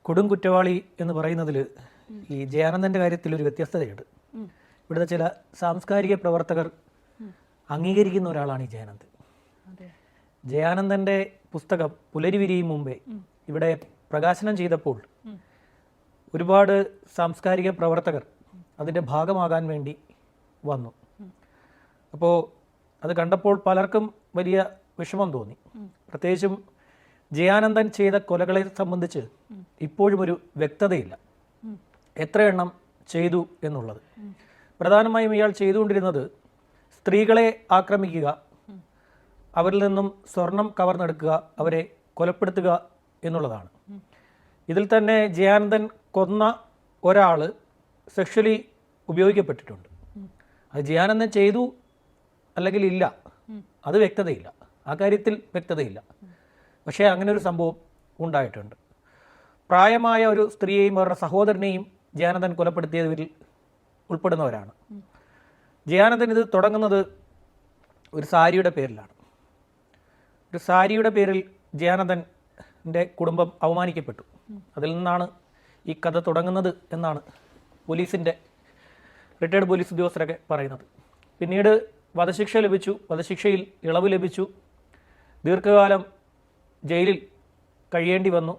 കൊടും കുറ്റവാളി എന്ന് പറയുന്നതിൽ ഈ ജയാനന്ദൻ്റെ കാര്യത്തിൽ ഒരു വ്യത്യസ്തതയുണ്ട്. ഇവിടുത്തെ ചില സാംസ്കാരിക പ്രവർത്തകർ അംഗീകരിക്കുന്ന ഒരാളാണ് ഈ ജയാനന്ദൻ. ജയാനന്ദൻ്റെ പുസ്തകം പുലരി വിരിയും മുമ്പേ ഇവിടെ പ്രകാശനം ചെയ്തപ്പോൾ ഒരുപാട് സാംസ്കാരിക പ്രവർത്തകർ അതിൻ്റെ ഭാഗമാകാൻ വേണ്ടി വന്നു. അപ്പോൾ അത് കണ്ടപ്പോൾ പലർക്കും വലിയ വിഷമം തോന്നി. പ്രത്യേകിച്ചും ജയാനന്ദൻ ചെയ്ത കൊലകളെ സംബന്ധിച്ച് ഇപ്പോഴും ഒരു വ്യക്തതയില്ല, എത്ര എണ്ണം ചെയ്തു എന്നുള്ളത്. പ്രധാനമായും ഇയാൾ ചെയ്തുകൊണ്ടിരുന്നത് സ്ത്രീകളെ ആക്രമിക്കുക, അവരിൽ നിന്നും സ്വർണം കവർന്നെടുക്കുക, അവരെ കൊലപ്പെടുത്തുക എന്നുള്ളതാണ്. ഇതിൽ തന്നെ ജയാനന്ദൻ കൊന്ന ഒരാൾ സെക്ഷലി ഉപയോഗിക്കപ്പെട്ടിട്ടുണ്ട്. അത് ജയാനന്ദൻ ചെയ്തു അല്ലെങ്കിൽ ഇല്ല, അത് വ്യക്തതയില്ല, ആ കാര്യത്തിൽ വ്യക്തതയില്ല. പക്ഷേ അങ്ങനെ ഒരു സംഭവം ഉണ്ടായിട്ടുണ്ട്. പ്രായമായ ഒരു സ്ത്രീയെയും അവരുടെ സഹോദരനെയും ജയാനന്ദൻ കൊലപ്പെടുത്തിയതിൽ ഉൾപ്പെടുന്നവരാണ്. ജയാനന്ദൻ ഇത് തുടങ്ങുന്നത് ഒരു സാരിയുടെ പേരിലാണ്. ഒരു സാരിയുടെ പേരിൽ ജയാനന്ദൻ്റെ കുടുംബം അവമാനിക്കപ്പെട്ടു. അതിൽ നിന്നാണ് ഈ കഥ തുടങ്ങുന്നത് എന്നാണ് പോലീസിൻ്റെ റിട്ടയർഡ് പോലീസ് ഉദ്യോഗസ്ഥരൊക്കെ പറയുന്നത്. പിന്നീട് വധശിക്ഷ ലഭിച്ചു, വധശിക്ഷയിൽ ഇളവ് ലഭിച്ചു, ദീർഘകാലം ജയിലിൽ കഴിയേണ്ടി വന്നു.